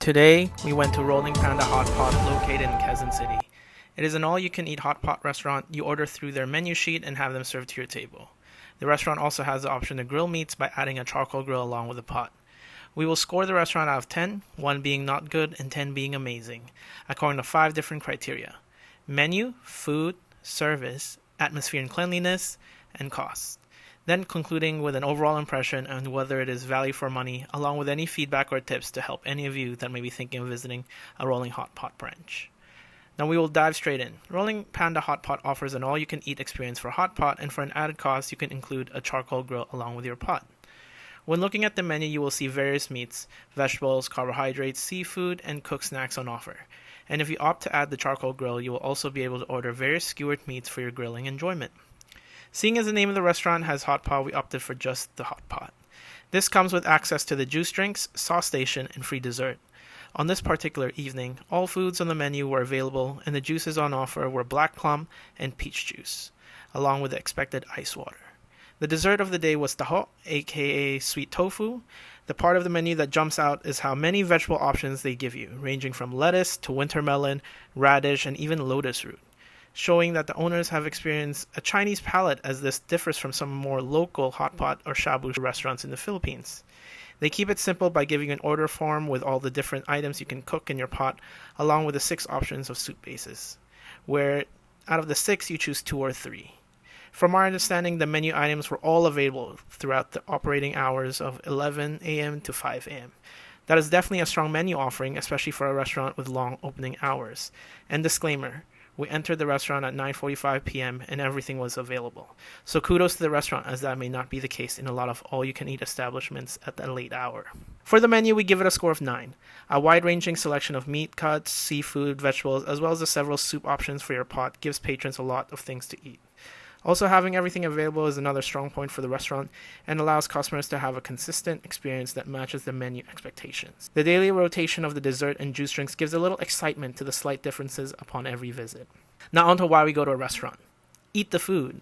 Today, we went to Rolling Panda Hotpot located in Quezon City. It is an all-you-can-eat hot pot restaurant. You order through their menu sheet and have them served to your table. The restaurant also has the option to grill meats by adding a charcoal grill along with the pot. We will score the restaurant out of 10, 1 being not good and 10 being amazing, according to 5 different criteria: menu, food, service, atmosphere and cleanliness, and cost. Then concluding with an overall impression and whether it is value for money, along with any feedback or tips to help any of you that may be thinking of visiting a Rolling Hot Pot branch. Now we will dive straight in. Rolling Panda Hot Pot offers an all-you-can-eat experience for hot pot, and for an added cost, you can include a charcoal grill along with your pot. When looking at the menu, you will see various meats, vegetables, carbohydrates, seafood, and cooked snacks on offer. And if you opt to add the charcoal grill, you will also be able to order various skewered meats for your grilling enjoyment. Seeing as the name of the restaurant has hot pot, we opted for just the hot pot. This comes with access to the juice drinks, sauce station, and free dessert. On this particular evening, all foods on the menu were available, and the juices on offer were black plum and peach juice, along with the expected ice water. The dessert of the day was taho, aka sweet tofu. The part of the menu that jumps out is how many vegetable options they give you, ranging from lettuce to winter melon, radish, and even lotus root, showing that the owners have experienced a Chinese palate, as this differs from some more local hot pot or shabu restaurants in the Philippines. They keep it simple by giving an order form with all the different items you can cook in your pot, along with the 6 options of soup bases, where out of the 6 you choose 2 or 3. From our understanding, the menu items were all available throughout the operating hours of 11 a.m. to 5 a.m. That is definitely a strong menu offering, especially for a restaurant with long opening hours. And disclaimer, we entered the restaurant at 9:45 p.m. and everything was available. So kudos to the restaurant, as that may not be the case in a lot of all-you-can-eat establishments at that late hour. For the menu, we give it a score of 9. A wide-ranging selection of meat cuts, seafood, vegetables, as well as the several soup options for your pot gives patrons a lot of things to eat. Also, having everything available is another strong point for the restaurant and allows customers to have a consistent experience that matches the menu expectations. The daily rotation of the dessert and juice drinks gives a little excitement to the slight differences upon every visit. Now on to why we go to a restaurant. Eat the food.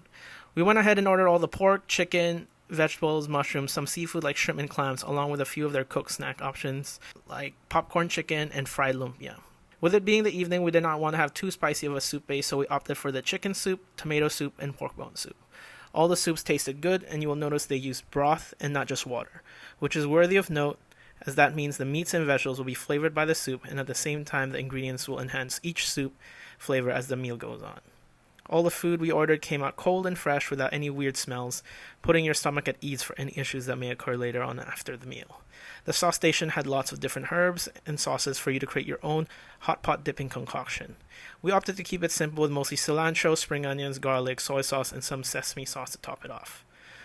We went ahead and ordered all the pork, chicken, vegetables, mushrooms, some seafood like shrimp and clams, along with a few of their cooked snack options like popcorn chicken and fried lumpia. With it being the evening, we did not want to have too spicy of a soup base, so we opted for the chicken soup, tomato soup, and pork bone soup. All the soups tasted good, and you will notice they used broth and not just water, which is worthy of note, as that means the meats and vegetables will be flavored by the soup, and at the same time the ingredients will enhance each soup flavor as the meal goes on. All the food we ordered came out cold and fresh without any weird smells, putting your stomach at ease for any issues that may occur later on after the meal. The sauce station had lots of different herbs and sauces for you to create your own hot pot dipping concoction. We opted to keep it simple with mostly cilantro, spring onions, garlic, soy sauce, and some sesame sauce to top it off.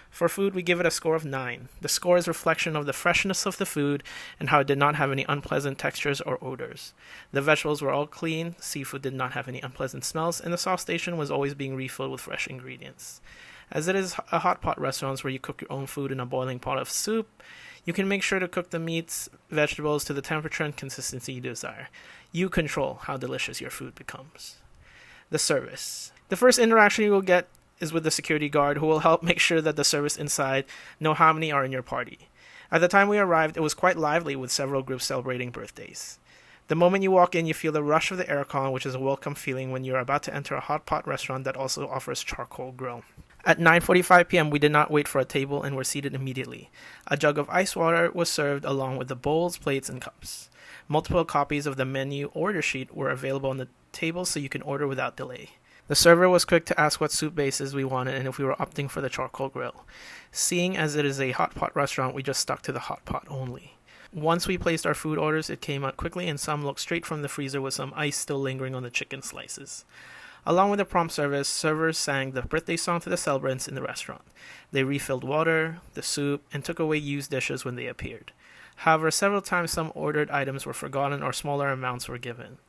For food, we give it a score of 9. The score is a reflection of the freshness of the food and how it did not have any unpleasant textures or odors. The vegetables were all clean, seafood did not have any unpleasant smells, and the sauce station was always being refilled with fresh ingredients. As it is a hot pot restaurant where you cook your own food in a boiling pot of soup, you can make sure to cook the meats, vegetables to the temperature and consistency you desire. You control how delicious your food becomes. The service. The first interaction you will get is with the security guard, who will help make sure that the service inside know how many are in your party. At the time we arrived, it was quite lively with several groups celebrating birthdays. The moment you walk in, you feel the rush of the aircon, which is a welcome feeling when you're about to enter a hot pot restaurant that also offers charcoal grill. At 9:45 p.m., we did not wait for a table and were seated immediately. A jug of ice water was served along with the bowls, plates, and cups. Multiple copies of the menu order sheet were available on the table so you can order without delay. The server was quick to ask what soup bases we wanted and if we were opting for the charcoal grill. Seeing as it is a hot pot restaurant, we just stuck to the hot pot only. Once we placed our food orders, it came out quickly and some looked straight from the freezer with some ice still lingering on the chicken slices. Along with the prompt service, servers sang the birthday song to the celebrants in the restaurant. They refilled water, the soup, and took away used dishes when they appeared. However, several times some ordered items were forgotten or smaller amounts were given.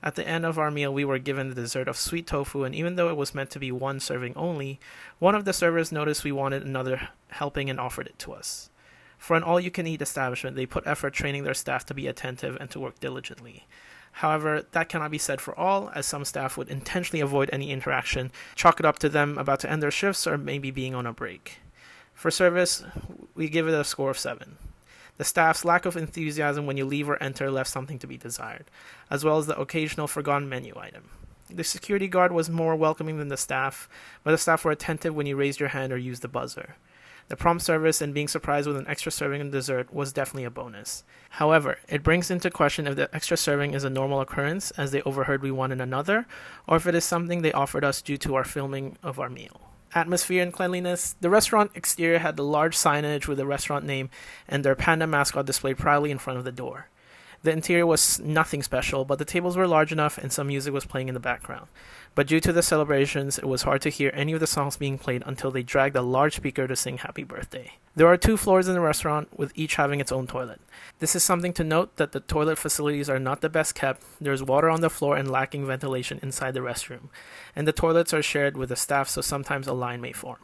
At the end of our meal, we were given the dessert of sweet tofu, and even though it was meant to be one serving only, one of the servers noticed we wanted another helping and offered it to us. For an all-you-can-eat establishment, they put effort training their staff to be attentive and to work diligently. However, that cannot be said for all, as some staff would intentionally avoid any interaction, chalk it up to them about to end their shifts or maybe being on a break. For service, we give it a score of 7. The staff's lack of enthusiasm when you leave or enter left something to be desired, as well as the occasional forgotten menu item. The security guard was more welcoming than the staff, but the staff were attentive when you raised your hand or used the buzzer. The prompt service and being surprised with an extra serving of dessert was definitely a bonus. However, it brings into question if the extra serving is a normal occurrence, as they overheard we wanted another, or if it is something they offered us due to our filming of our meal. Atmosphere and cleanliness. The restaurant exterior had the large signage with the restaurant name and their panda mascot displayed proudly in front of the door. The interior was nothing special, but the tables were large enough and some music was playing in the background. But due to the celebrations, it was hard to hear any of the songs being played until they dragged a large speaker to sing happy birthday. There are 2 floors in the restaurant, with each having its own toilet. This is something to note that the toilet facilities are not the best kept. There's water on the floor and lacking ventilation inside the restroom, and the toilets are shared with the staff, so sometimes a line may form.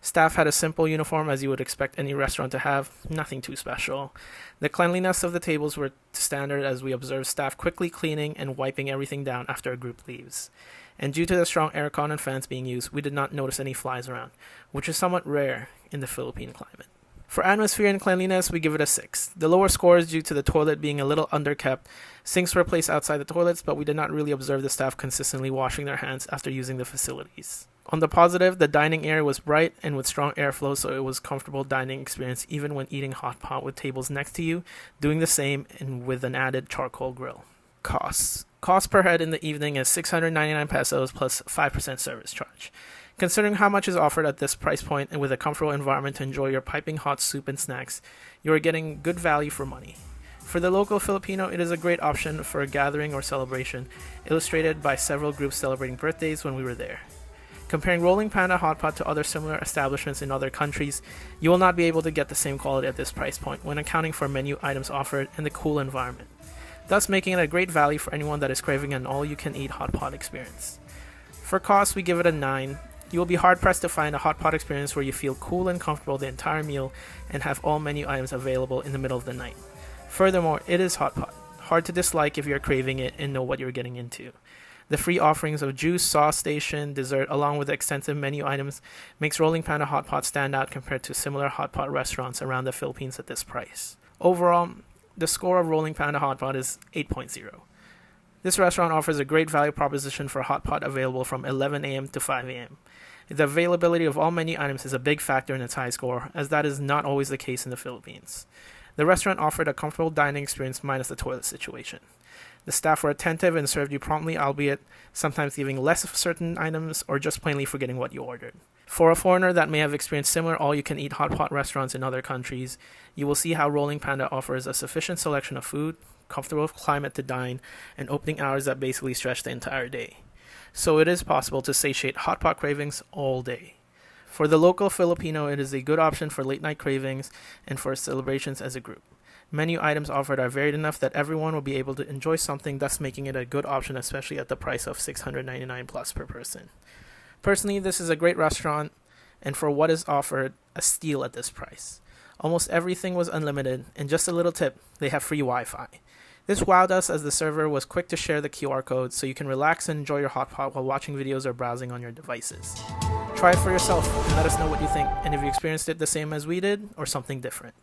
Staff had a simple uniform as you would expect any restaurant to have, nothing too special. The cleanliness of the tables were standard as we observed staff quickly cleaning and wiping everything down after a group leaves. And due to the strong aircon and fans being used, we did not notice any flies around, which is somewhat rare in the Philippine climate. For atmosphere and cleanliness, we give it a 6. The lower score is due to the toilet being a little underkept. Sinks were placed outside the toilets, but we did not really observe the staff consistently washing their hands after using the facilities. On the positive, the dining area was bright and with strong airflow, so it was a comfortable dining experience even when eating hot pot with tables next to you, doing the same and with an added charcoal grill. Costs. Cost per head in the evening is 699 pesos plus 5% service charge. Considering how much is offered at this price point and with a comfortable environment to enjoy your piping hot soup and snacks, you are getting good value for money. For the local Filipino, it is a great option for a gathering or celebration, illustrated by several groups celebrating birthdays when we were there. Comparing Rolling Panda Hotpot to other similar establishments in other countries, you will not be able to get the same quality at this price point when accounting for menu items offered and the cool environment, thus making it a great value for anyone that is craving an all-you-can-eat hot pot experience. For cost, we give it a 9. You will be hard-pressed to find a hot pot experience where you feel cool and comfortable the entire meal and have all menu items available in the middle of the night. Furthermore, it is hot pot, hard to dislike if you're craving it and know what you're getting into. The free offerings of juice, sauce station, dessert, along with the extensive menu items, makes Rolling Panda Hotpot stand out compared to similar hot pot restaurants around the Philippines at this price. Overall, the score of Rolling Panda Hotpot is 8.0. This restaurant offers a great value proposition for hot pot available from 11 a.m. to 5 a.m. The availability of all menu items is a big factor in its high score, as that is not always the case in the Philippines. The restaurant offered a comfortable dining experience minus the toilet situation. The staff were attentive and served you promptly, albeit sometimes giving less of certain items or just plainly forgetting what you ordered. For a foreigner that may have experienced similar all-you-can-eat hot pot restaurants in other countries, you will see how Rolling Panda offers a sufficient selection of food, comfortable climate to dine, and opening hours that basically stretch the entire day. So it is possible to satiate hot pot cravings all day. For the local Filipino, it is a good option for late-night cravings and for celebrations as a group. Menu items offered are varied enough that everyone will be able to enjoy something, thus making it a good option, especially at the price of $699 plus per person. Personally, this is a great restaurant, and for what is offered, a steal at this price. Almost everything was unlimited, and just a little tip, they have free Wi-Fi. This wowed us as the server was quick to share the QR code so you can relax and enjoy your hot pot while watching videos or browsing on your devices. Try it for yourself and let us know what you think, and if you experienced it the same as we did or something different.